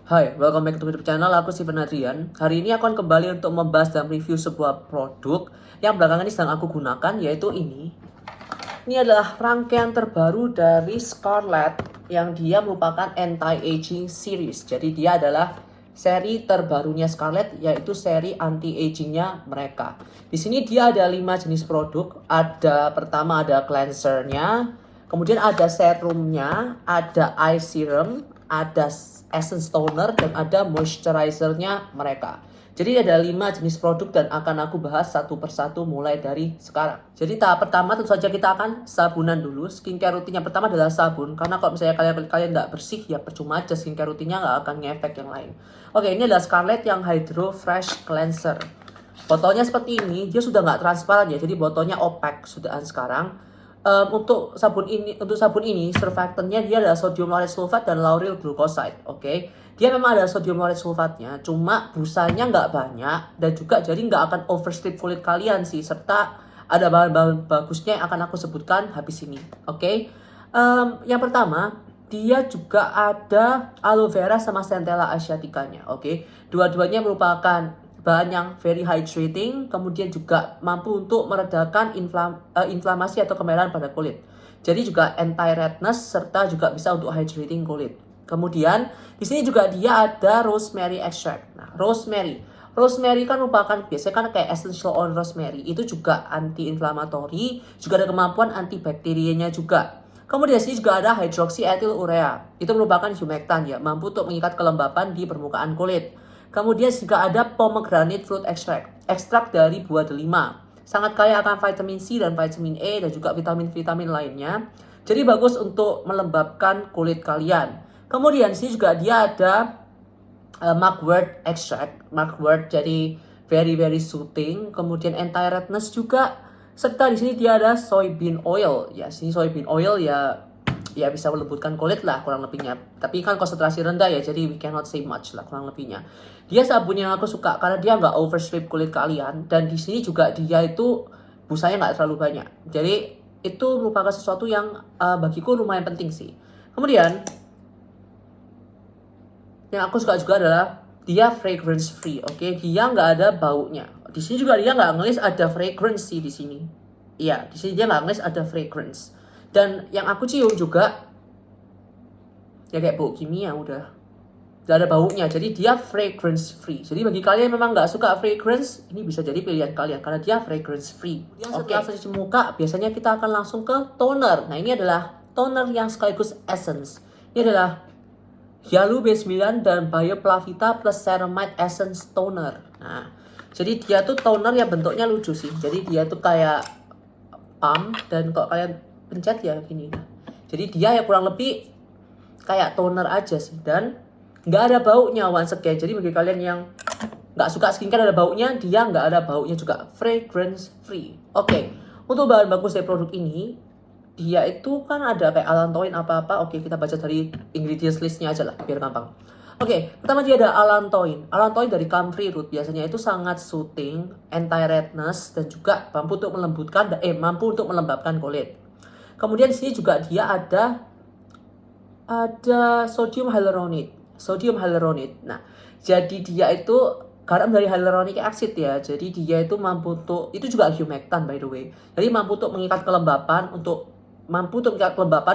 Hai, welcome back to YouTube channel. Aku Steven Adrian. Hari ini aku akan kembali untuk membahas dan review sebuah produk yang belakangan ini sedang aku gunakan, yaitu ini. Ini adalah rangkaian terbaru dari Scarlett yang dia merupakan anti-aging series. Jadi dia adalah seri terbarunya Scarlett, yaitu seri anti-agingnya mereka. Di sini dia ada 5 jenis produk. Pertama ada cleansernya, kemudian ada serumnya, ada eye serum, ada essence toner, dan ada moisturizernya mereka. Jadi ada 5 jenis produk dan akan aku bahas satu persatu mulai dari sekarang. Jadi tahap pertama tentu saja kita akan sabunan dulu. Skincare rutin yang pertama adalah sabun. Karena kalau misalnya kalian nggak bersih ya percuma aja, skincare rutinnya nggak akan ngefek yang lain. Oke, ini adalah Scarlett yang Hydro Fresh Cleanser. Botolnya seperti ini, dia sudah nggak transparan ya, jadi botolnya opaque sudahan sekarang. Untuk sabun ini surfactantnya dia adalah sodium lauryl sulfate dan lauryl glucoside. Oke, dia memang ada sodium lauryl sulfatnya, cuma busanya nggak banyak dan juga jadi nggak akan overstrip kulit kalian sih, serta ada bahan-bahan bagusnya yang akan aku sebutkan habis ini. Oke, yang pertama dia juga ada aloe vera sama centella asiaticanya. Oke, dua-duanya merupakan bahan yang very hydrating, kemudian juga mampu untuk meredakan inflamasi atau kemerahan pada kulit. Jadi juga anti-redness serta juga bisa untuk hydrating kulit. Kemudian di sini juga dia ada rosemary extract. Nah, rosemary kan merupakan biasanya kan kayak essential oil rosemary, itu juga anti-inflammatory, juga ada kemampuan antibakterianya juga. Kemudian di sini juga ada hydroxyethyl urea. Itu merupakan humectant ya, mampu untuk mengikat kelembapan di permukaan kulit. Kemudian juga ada pomegranate fruit extract, ekstrak dari buah delima. Sangat kaya akan vitamin C dan vitamin E dan juga vitamin-vitamin lainnya. Jadi bagus untuk melembabkan kulit kalian. Kemudian di sini juga dia ada mugwort extract, mugwort jadi very soothing. Kemudian anti-redness juga. Serta di sini dia ada soybean oil. Ya, sini soybean oil ya bisa melembutkan kulit lah kurang lebihnya. Tapi kan konsentrasi rendah ya, jadi we cannot say much lah kurang lebihnya. Dia sabun yang aku suka karena dia nggak overstrip kulit kalian, dan di sini juga dia itu busanya nggak terlalu banyak. Jadi itu merupakan sesuatu yang bagiku lumayan penting sih. Kemudian yang aku suka juga adalah dia fragrance free. Oke, dia nggak ada baunya. Di sini juga dia nggak ngelis ada fragrance sih di sini. Iya, di sini dia nggak ngelis ada fragrance. Dan yang aku cium juga ya kayak bau kimia udah. Gak ada baunya, jadi dia fragrance free. Jadi bagi kalian yang memang nggak suka fragrance, ini bisa jadi pilihan kalian karena dia fragrance free. Setelah cuci muka, biasanya kita akan langsung ke toner. Nah, ini adalah toner yang sekaligus essence. Ini adalah Yalu B9 dan Bioplavita plus Ceramide Essence Toner. Nah, jadi dia tuh toner yang bentuknya lucu sih. Jadi dia tuh kayak pump, dan kalau kalian pencet ya gini. Jadi dia ya kurang lebih kayak toner aja sih, dan nggak ada baunya once again. Jadi bagi kalian yang nggak suka skincare ada baunya, dia nggak ada baunya juga, fragrance free. Oke, untuk bahan bagus dari produk ini, dia itu kan ada kayak allantoin apa-apa. Oke, kita baca dari ingredients listnya aja lah biar gampang. Oke, pertama dia ada allantoin. Allantoin dari comfrey root, biasanya itu sangat soothing, anti-redness, dan juga mampu untuk mampu untuk melembabkan kulit. Kemudian di sini juga dia ada sodium hyaluronate. Nah, jadi dia itu garam dari hyaluronic acid ya. Jadi dia itu mampu untuk, itu juga humectant by the way. Jadi mampu untuk mengikat kelembapan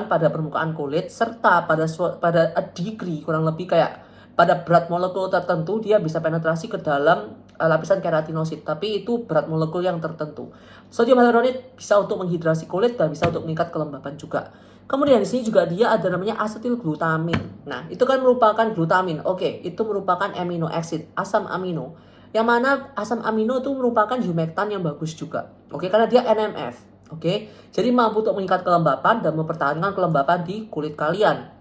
pada permukaan kulit, serta pada a degree kurang lebih kayak pada berat molekul tertentu dia bisa penetrasi ke dalam lapisan keratinosit, tapi itu berat molekul yang tertentu. Sodium hyaluronate bisa untuk menghidrasi kulit dan bisa untuk mengikat kelembapan juga. Kemudian di sini juga dia ada namanya asetil glutamin. Nah, itu kan merupakan glutamin. Oke, itu merupakan amino acid, asam amino. Yang mana asam amino itu merupakan humectant yang bagus juga. Oke, karena dia NMF. Oke, jadi mampu untuk mengikat kelembapan dan mempertahankan kelembapan di kulit kalian.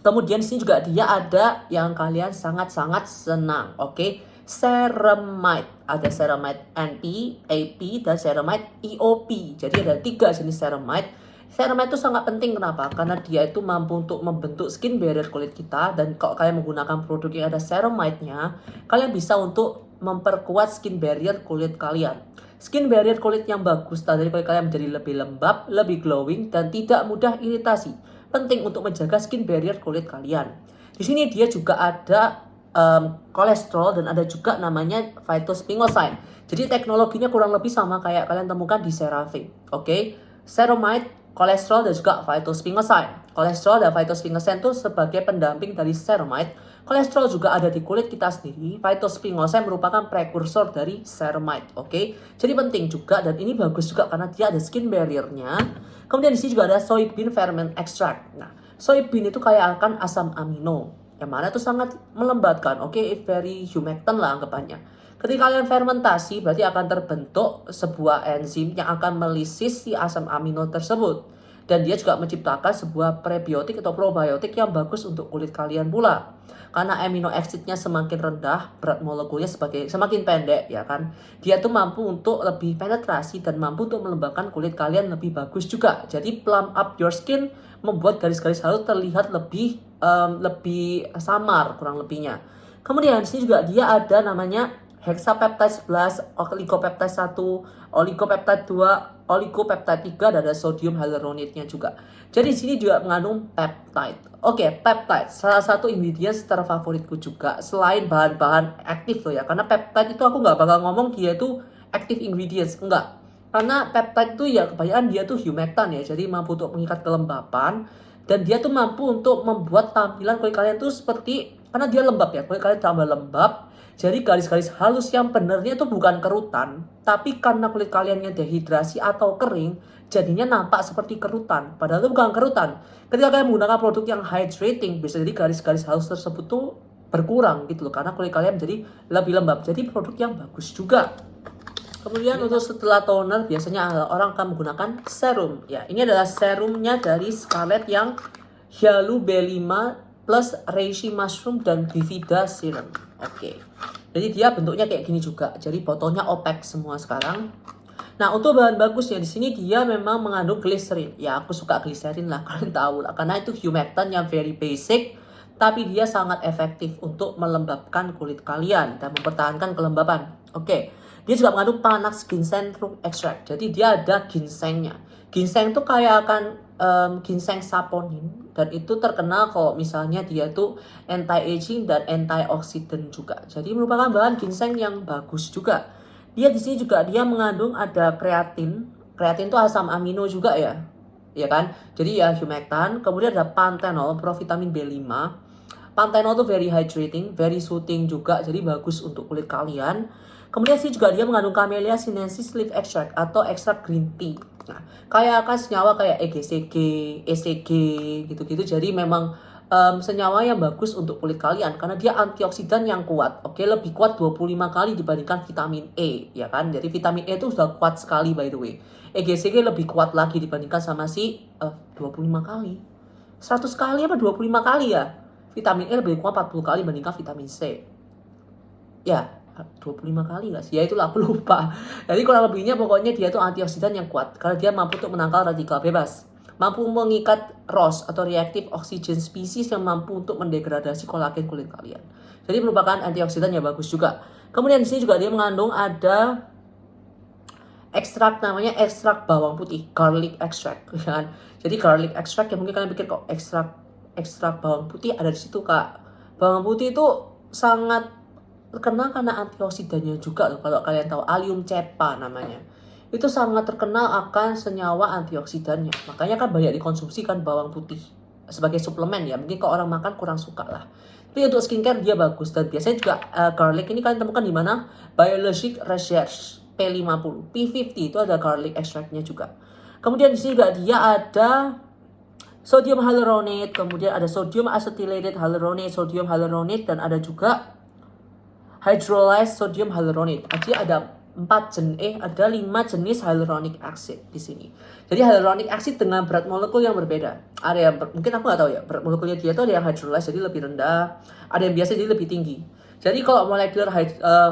Kemudian di sini juga dia ada yang kalian sangat-sangat senang. Oke, ceramide. Ada ceramide NP, AP, dan ceramide EOP. Jadi ada 3 jenis ceramide. Ceramide itu sangat penting, kenapa? Karena dia itu mampu untuk membentuk skin barrier kulit kita. Dan kalau kalian menggunakan produk yang ada ceramide-nya, kalian bisa untuk memperkuat skin barrier kulit kalian. Skin barrier kulit yang bagus dari kulit kalian menjadi lebih lembab, lebih glowing, dan tidak mudah iritasi. Penting untuk menjaga skin barrier kulit kalian. Di sini dia juga ada kolesterol dan ada juga namanya phytospringosine. Jadi teknologinya kurang lebih sama kayak kalian temukan di CeraVe. Oke, ceramide, kolesterol dan juga phytospringosine. Kolesterol dan phytospringosine itu sebagai pendamping dari ceramide. Kolesterol juga ada di kulit kita sendiri. Phytospringosine merupakan prekursor dari ceramide. Oke, jadi penting juga dan ini bagus juga karena dia ada skin barrier-nya. Kemudian di sini juga ada soybean ferment extract. Nah, soybean itu kaya akan asam amino yang mana itu sangat melembatkan. Oke, very humectant lah anggapannya. Ketika kalian fermentasi berarti akan terbentuk sebuah enzim yang akan melisis si asam amino tersebut. Dan dia juga menciptakan sebuah prebiotik atau probiotik yang bagus untuk kulit kalian pula. Karena amino acidnya semakin rendah, berat molekulnya semakin pendek ya kan. Dia tuh mampu untuk lebih penetrasi dan mampu untuk melembabkan kulit kalian lebih bagus juga. Jadi plump up your skin membuat garis-garis halus terlihat lebih samar kurang lebihnya. Kemudian di sini juga dia ada namanya hexapeptide 11, oligopeptide 1, oligopeptide 2, oligopeptide 3 dan ada sodium hyaluronate-nya juga. Jadi di sini juga mengandung peptide. Oke, peptide salah satu ingredient terfavoritku juga selain bahan-bahan aktif loh ya. Karena peptide itu aku nggak bakal ngomong dia itu active ingredients, enggak. Karena peptide itu ya kebanyakan dia tuh humectant ya, jadi mampu untuk mengikat kelembapan dan dia tuh mampu untuk membuat tampilan kulit kalian tuh seperti, karena dia lembab ya, kulit kalian tambah lembab. Jadi garis-garis halus yang benernya itu bukan kerutan, tapi karena kulit kaliannya dehidrasi atau kering, jadinya nampak seperti kerutan. Padahal itu bukan kerutan. Ketika kalian menggunakan produk yang hydrating, bisa jadi garis-garis halus tersebut tuh berkurang gitu loh, karena kulit kalian jadi lebih lembab. Jadi produk yang bagus juga. Kemudian untuk setelah toner biasanya orang akan menggunakan serum. Ya, ini adalah serumnya dari Scarlett yang Hyalu B5 plus Reishi Mushroom dan Bivida Serum. Oke. Jadi dia bentuknya kayak gini juga. Jadi botolnya opaque semua sekarang. Nah, untuk bahan bagusnya di sini dia memang mengandung glycerin. Ya, aku suka glycerin lah, kalian tahu lah. Karena itu humectant yang very basic, tapi dia sangat efektif untuk melembabkan kulit kalian dan mempertahankan kelembapan. Oke. Dia juga mengandung Panax ginseng root extract. Jadi dia ada ginsengnya. Ginseng itu kayak akan ginseng saponin dan itu terkenal kalau misalnya dia tuh anti-aging dan antioxidant juga. Jadi merupakan bahan ginseng yang bagus juga. Dia di sini juga dia mengandung ada kreatin. Kreatin itu asam amino juga ya. Ya kan? Jadi ya humectant. Kemudian ada panthenol, provitamin B5. Panthenol itu very hydrating, very soothing juga. Jadi bagus untuk kulit kalian. Kemudian sih juga dia mengandung Camellia sinensis leaf extract atau ekstrak green tea. Nah, kayak akan senyawa kayak EGCG, ECG gitu-gitu. Jadi memang senyawa yang bagus untuk kulit kalian karena dia antioksidan yang kuat. Oke, lebih kuat 25 kali dibandingkan vitamin E, ya kan? Jadi vitamin E itu sudah kuat sekali by the way. EGCG lebih kuat lagi dibandingkan sama si 25 kali. 100 kali apa 25 kali ya? Vitamin E lebih kuat 40 kali dibandingkan vitamin C. Ya, 25 kali nggak sih? Ya itulah aku lupa. Jadi kurang lebihnya pokoknya dia itu antioksidan yang kuat. Karena dia mampu untuk menangkal radikal bebas. Mampu mengikat ROS atau reactive oxygen species yang mampu untuk mendegradasi kolagen kulit kalian. Jadi merupakan antioksidan yang bagus juga. Kemudian di sini juga dia mengandung ada ekstrak namanya ekstrak bawang putih, garlic extract, kan? Jadi garlic extract yang mungkin kalian pikir kok ekstrak bawang putih ada di situ kak. Bawang putih itu sangat terkenal karena antioksidannya juga loh. Kalau kalian tahu allium cepa namanya, itu sangat terkenal akan senyawa antioksidannya. Makanya kan banyak dikonsumsi kan bawang putih sebagai suplemen ya. Mungkin kalau orang makan kurang suka lah. Tapi untuk skincare dia bagus dan biasanya juga garlic ini kalian temukan di mana? Biologic Research P50, P50 itu ada garlic extractnya juga. Kemudian di sini juga dia ada sodium hyaluronate, kemudian ada sodium acetylated hyaluronate, sodium hyaluronate dan ada juga hydrolyzed sodium hyaluronate. Jadi ada 5 jenis hyaluronic acid di sini. Jadi hyaluronic acid dengan berat molekul yang berbeda. Ada yang mungkin aku nggak tahu ya, berat molekulnya dia tuh ada yang hydrolyzed jadi lebih rendah, ada yang biasa jadi lebih tinggi. Jadi kalau molecular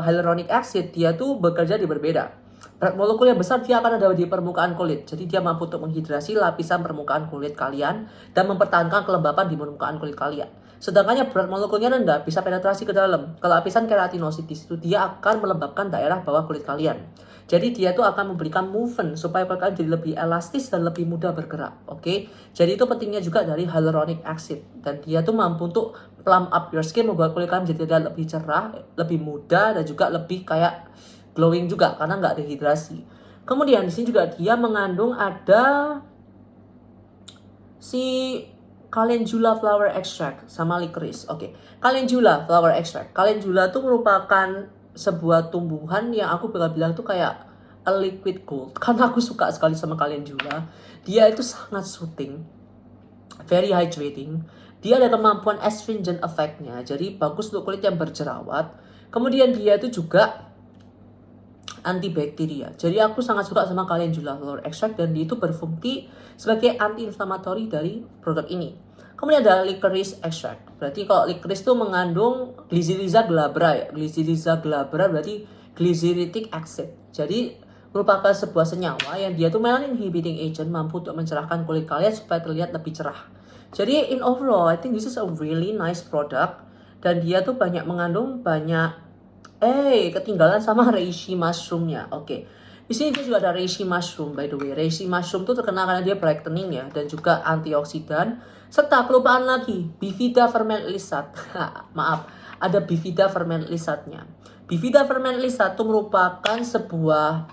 hyaluronic acid dia tuh bekerja di berbeda. Berat molekul yang besar dia akan ada di permukaan kulit. Jadi dia mampu untuk menghidrasi lapisan permukaan kulit kalian dan mempertahankan kelembapan di permukaan kulit kalian. Sedangkan berat molekulnya rendah bisa penetrasi ke dalam. Ke lapisan keratinocytes itu dia akan melembabkan daerah bawah kulit kalian. Jadi dia tuh akan memberikan movement supaya kulit kalian jadi lebih elastis dan lebih mudah bergerak. Oke. Jadi itu pentingnya juga dari hyaluronic acid, dan dia tuh mampu untuk plump up your skin, membuat kulit kalian jadi lebih cerah, lebih muda, dan juga lebih kayak glowing juga karena nggak dehidrasi. Kemudian di sini juga dia mengandung ada si Calendula flower extract sama licorice. Oke. Calendula flower extract. Calendula tuh merupakan sebuah tumbuhan yang aku bilang tuh kayak a liquid gold. Karena aku suka sekali sama calendula. Dia itu sangat soothing, very hydrating. Dia ada kemampuan astringent effect-nya. Jadi bagus untuk kulit yang berjerawat. Kemudian dia itu juga antibakteria. Jadi aku sangat suka sama calendula flower extract, dan dia itu berfungsi sebagai anti-inflammatory dari produk ini. Kemudian ada licorice extract. Berarti kalau licorice itu mengandung Glycyrrhiza glabra ya. Glycyrrhiza glabra berarti glyceritic acid. Jadi merupakan sebuah senyawa yang dia tuh melanin inhibiting agent, mampu untuk mencerahkan kulit kalian supaya terlihat lebih cerah. Jadi in overall, I think this is a really nice product, dan dia tuh mengandung banyak ketinggalan sama reishi mushroomnya. Oke. Di sini juga ada reishi mushroom, by the way. Reishi mushroom tuh terkenal karena dia brightening ya, dan juga antioksidan. Serta kelupaan lagi, Bifida vermellisat. Maaf, ada Bifida vermellisatnya. Bifida vermellisat itu merupakan sebuah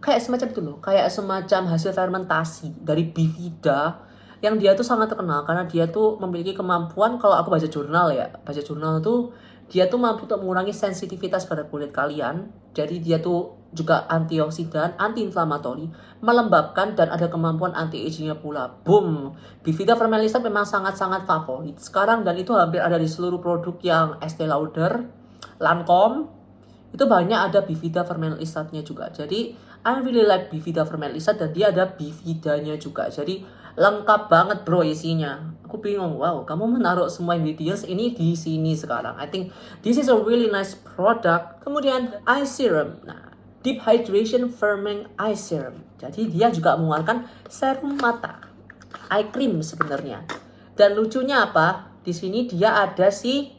kayak semacam itu loh, kayak semacam hasil fermentasi dari Bifida, yang dia tuh sangat terkenal karena dia tuh memiliki kemampuan, kalau aku baca jurnal tuh dia tuh mampu untuk mengurangi sensitivitas pada kulit kalian. Jadi dia tuh juga antioksidan, anti-inflamatori, melembabkan, dan ada kemampuan anti-agingnya pula. Boom! Bifida vermellisat memang sangat-sangat favorit sekarang, dan itu hampir ada di seluruh produk yang Estee Lauder, Lancome. Itu banyak ada Bifida vermellisatnya juga. Jadi I really like Bifida vermellisat, dan dia ada Bividanya juga. Jadi lengkap banget bro isinya. Aku bingung, wow, kamu menaruh semua ingredients ini di sini sekarang. I think this is a really nice product. Kemudian eye serum. Nah, deep hydration firming eye serum. Jadi dia juga mengeluarkan serum mata, eye cream sebenarnya. Dan lucunya apa? Di sini dia ada si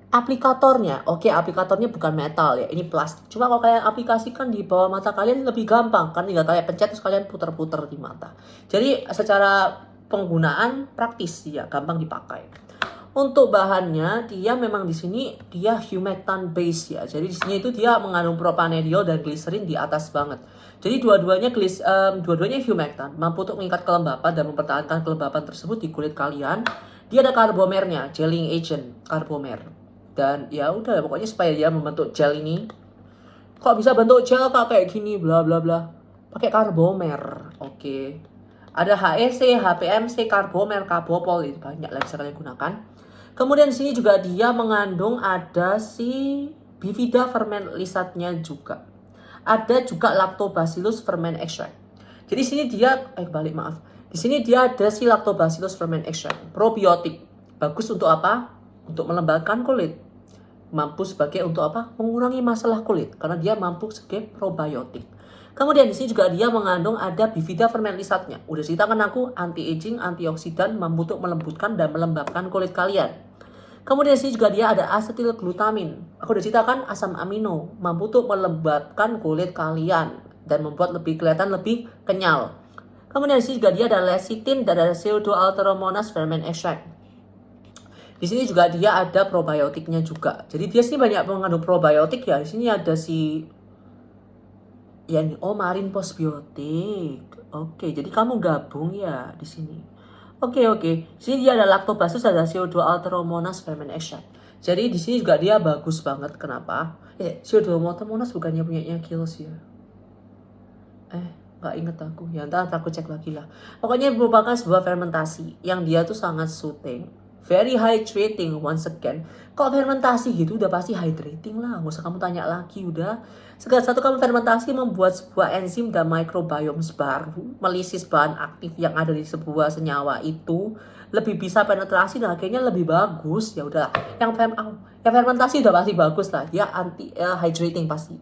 aplikatornya. Oke, aplikatornya bukan metal ya, ini plastik. Cuma kalau kalian aplikasikan di bawah mata kalian lebih gampang, kan tinggal kayak pencet terus kalian puter-puter di mata. Jadi secara penggunaan praktis ya, gampang dipakai. Untuk bahannya dia memang di sini dia humectant base ya. Jadi di sini itu dia mengandung propanediol dan glycerin di atas banget. Jadi dua-duanya humectant, mampu untuk mengikat kelembapan dan mempertahankan kelembapan tersebut di kulit kalian. Dia ada karbomernya, gelling agent, karbomer. Dan ya udah, pokoknya supaya dia membentuk gel ini. Kok bisa bentuk gel kayak gini, bla bla bla. Pakai karbomer. Oke. Ada HEC, HPMC, karbomer, karbopol, itu banyak lah bisa kalian gunakan. Kemudian di sini juga dia mengandung ada si Bifida vermellisatnya juga. Ada juga Lactobacillus ferment extract. Jadi di sini dia Di sini dia ada si Lactobacillus ferment extract, probiotik. Bagus untuk apa? Untuk melembabkan kulit. Mampu sebagai untuk apa? Mengurangi masalah kulit karena dia mampu sebagai probiotik. Kemudian di sini juga dia mengandung ada Bifida vermellisatnya. Udah ceritakan aku, anti-aging, antioksidan, mampu untuk melembutkan dan melembabkan kulit kalian. Kemudian di sini juga dia ada asetil glutamin. Aku udah ceritakan asam amino, mampu untuk melembabkan kulit kalian dan membuat kelihatan lebih kenyal. Kemudian di sini juga dia ada lecithin dan ada pseudoalteromonas ferment extract. Di sini juga dia ada probiotiknya juga. Jadi dia sini banyak mengandung probiotik ya. Di sini ada si marine postbiotik. Oke, jadi kamu gabung ya di sini. Oke. Di sini dia ada lactobacillus, ada pseudoalteromonas ferment extract. Jadi di sini juga dia bagus banget. Kenapa? Pseudoalteromonas bukannya punyanya Kiehl's ya? Nggak inget aku. Ya ntar aku cek lagi lah. Pokoknya merupakan sebuah fermentasi yang dia tuh sangat soothing, very hydrating once again. Kalau fermentasi gitu udah pasti hydrating lah. Nggak usah kamu tanya lagi udah. Segala satu kamu fermentasi membuat sebuah enzim dan microbiomes baru. Melisis bahan aktif yang ada di sebuah senyawa itu. Lebih bisa penetrasi dan akhirnya lebih bagus. Ya udah. Yang fermentasi udah pasti bagus lah. Dia hydrating pasti.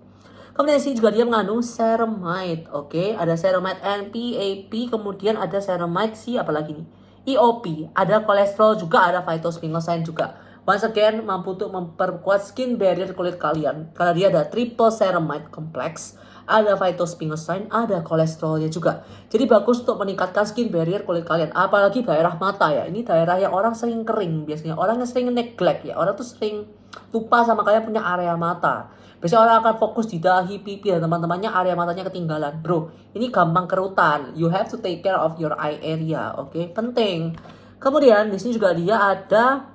Kemudian di sini juga dia mengandung ceramide. Oke, ada ceramide NPAP. Kemudian ada ceramide apalagi nih? EOP, ada kolesterol juga, ada phytospinosyne juga. Once again, mampu untuk memperkuat skin barrier kulit kalian. Karena dia ada triple ceramide complex, ada phytospinosyne, ada kolesterolnya juga. Jadi bagus untuk meningkatkan skin barrier kulit kalian. Apalagi daerah mata ya. Ini daerah yang orang sering kering biasanya. Orang yang sering neglect ya. Orang tuh sering lupa sama kalian punya area mata. Biasanya orang akan fokus di dahi, pipi, dan teman-temannya area matanya ketinggalan. Bro, ini gampang kerutan. You have to take care of your eye area, oke? Penting. Kemudian di sini juga dia ada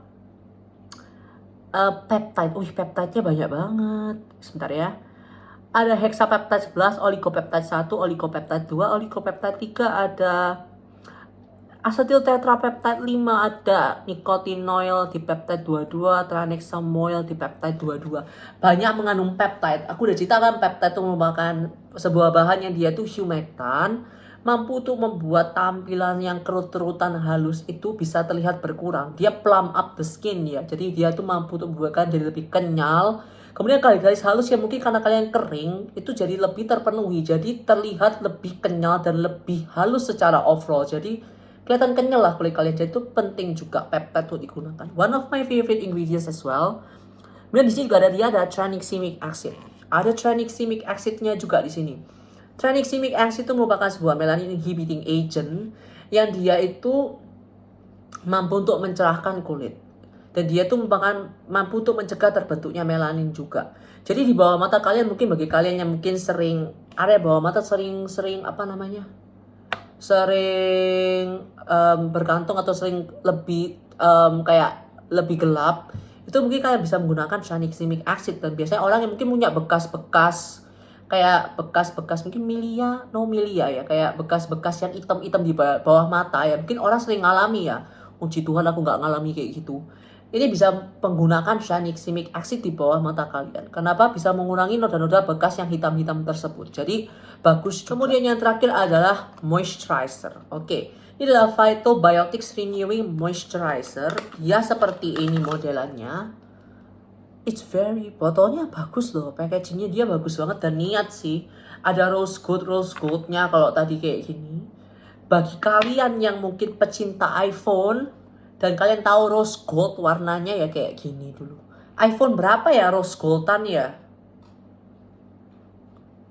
peptide. Peptide-nya banyak banget. Sebentar ya. Ada hexapeptide 11, oligopeptide 1, oligopeptide 2, oligopeptide 3, ada asetil tetrapeptide 5, ada nikotinoil di peptide 22, tranexamoil di peptide 22. Banyak mengandung peptide. Aku udah ceritakan peptide itu merupakan sebuah bahan yang dia tuh humectant, mampu untuk membuat tampilan yang kerut-kerutan halus itu bisa terlihat berkurang. Dia plump up the skin ya. Jadi dia tuh mampu untuk membuatkan jadi lebih kenyal. Kemudian garis-garis halus yang mungkin karena kalian kering itu jadi lebih terpenuhi. Jadi terlihat lebih kenyal dan lebih halus secara overall. Jadi kelihatan kenyal lah kulit kalian. Jadi itu penting juga peptide untuk digunakan. One of my favorite ingredients as well. Kemudian di sini juga ada tranexamic acid. Ada tranexamic acidnya juga di sini. Tranexamic acid itu merupakan sebuah melanin inhibiting agent yang dia itu mampu untuk mencerahkan kulit. Dan dia itu merupakan mampu untuk mencegah terbentuknya melanin juga. Jadi di bawah mata kalian mungkin bagi kalian yang mungkin sering area bawah mata sering berkantung atau sering lebih kayak lebih gelap, itu mungkin kalian bisa menggunakan tranexamic acid. Dan biasanya orang yang mungkin punya bekas-bekas mungkin milia ya, kayak bekas-bekas yang hitam-hitam di bawah mata ya, mungkin orang sering ngalami ya. Puji Tuhan aku nggak ngalami kayak gitu. Ini bisa menggunakan tranexamic acid di bawah mata kalian. Kenapa? Bisa mengurangi noda-noda bekas yang hitam-hitam tersebut. Jadi bagus juga. Kemudian yang terakhir adalah moisturizer. Oke, ini adalah Phytobiotics Renewing Moisturizer. Dia seperti ini modelannya. It's very, botolnya bagus loh, packagingnya dia bagus banget dan niat sih. Ada rose goldnya kalau tadi kayak gini. Bagi kalian yang mungkin pecinta iPhone dan kalian tahu rose gold warnanya ya kayak gini dulu. iPhone berapa ya rose goldan ya?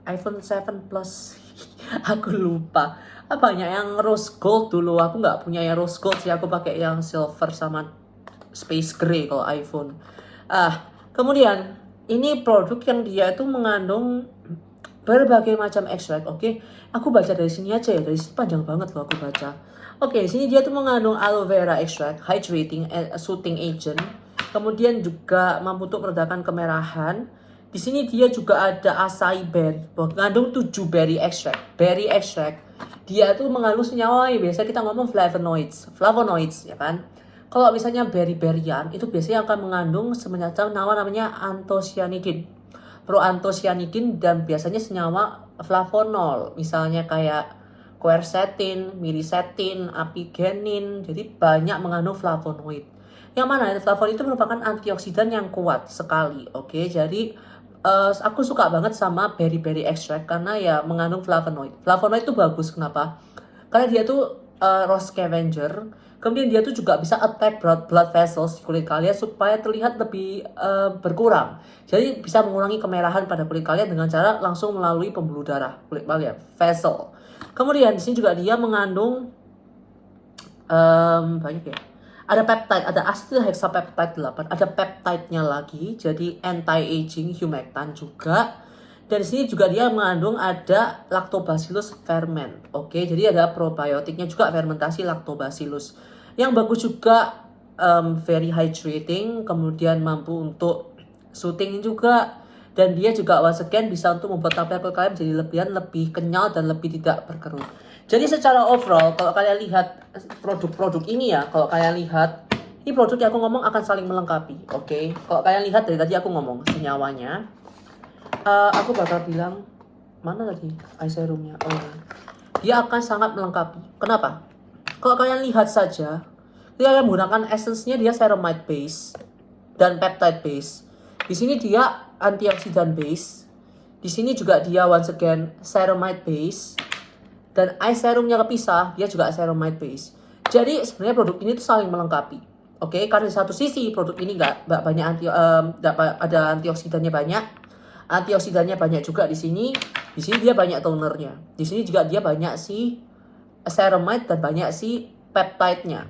iPhone 7 Plus. Aku lupa. Banyak yang rose gold dulu. Aku nggak punya yang rose gold sih. Aku pakai yang silver sama space gray kalau iPhone. Kemudian ini produk yang dia itu mengandung berbagai macam ekstrak. Oke, aku baca dari sini aja ya. Dari sini panjang banget loh aku baca. Oke, di sini dia tuh mengandung aloe vera extract, hydrating and soothing agent. Kemudian juga mampu untuk meredakan kemerahan. Di sini dia juga ada acai berry, mengandung 7 berry extract. Berry extract dia tuh mengandung senyawa yang biasa kita ngomong flavonoids ya kan. Kalau misalnya berry-berryan itu biasanya akan mengandung semacam senyawa namanya anthocyanidin, proanthocyanidin, dan biasanya senyawa flavonol, misalnya kayak quercetin, miricetin, apigenin. Jadi banyak mengandung flavonoid. Yang mana flavonoid itu merupakan antioksidan yang kuat sekali. Oke, jadi aku suka banget sama berry extract karena ya mengandung flavonoid. Flavonoid itu bagus kenapa? Karena dia tuh rose scavenger. Kemudian dia tuh juga bisa attack blood vessels di kulit kalian supaya terlihat lebih berkurang. Jadi bisa mengurangi kemerahan pada kulit kalian dengan cara langsung melalui pembuluh darah kulit kalian, vessel. Kemudian di sini juga dia mengandung banyak ya. Ada peptide, ada asetil hexapeptide 8, ada peptide-nya lagi, jadi anti-aging humectant juga. Dan di sini juga dia mengandung ada lactobacillus ferment. Oke, jadi ada probiotiknya juga, fermentasi lactobacillus. Yang bagus juga very hydrating, kemudian mampu untuk soothing juga. Dan dia juga once again bisa untuk membuat tampilan kulit kalian menjadi lebih kenyal dan lebih tidak berkerut. Jadi secara overall kalau kalian lihat produk-produk ini ya, kalau kalian lihat ini produk yang aku ngomong akan saling melengkapi. Oke, kalau kalian lihat dari tadi aku ngomong senyawanya. Aku bakal bilang mana tadi eye serumnya. Dia akan sangat melengkapi. Kenapa? Kalau kalian lihat saja, dia akan menggunakan essence-nya, dia ceramide base dan peptide base. Di sini dia antioksidan base. Di sini juga dia once again ceramide base. Dan eye serumnya kepisah, dia juga ceramide base. Jadi sebenarnya produk ini tuh saling melengkapi. Oke, karena di satu sisi produk ini nggak banyak ada antioksidannya banyak. Antioksidannya banyak juga di sini. Di sini dia banyak tonernya. Di sini juga dia banyak si ceramide dan banyak si peptide-nya.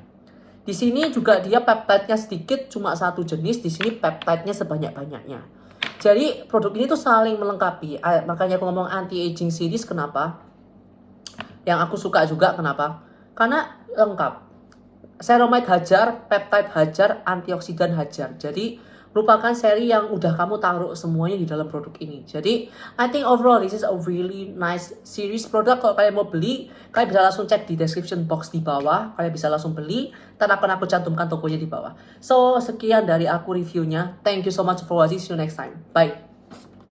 Di sini juga dia peptide-nya sedikit, cuma satu jenis. Di sini peptide-nya sebanyak-banyaknya. Jadi produk ini tuh saling melengkapi. Makanya aku ngomong anti-aging series, kenapa? Yang aku suka juga kenapa? Karena lengkap. Ceramide hajar, peptide hajar, antioksidan hajar. Jadi merupakan seri yang udah kamu taruh semuanya di dalam produk ini. Jadi I think overall this is a really nice series produk. Kalau kalian mau beli, kalian bisa langsung cek di description box di bawah. Kalian bisa langsung beli. Dan akan aku cantumkan tokonya di bawah. So sekian dari aku reviewnya. Thank you so much for watching. See you next time. Bye.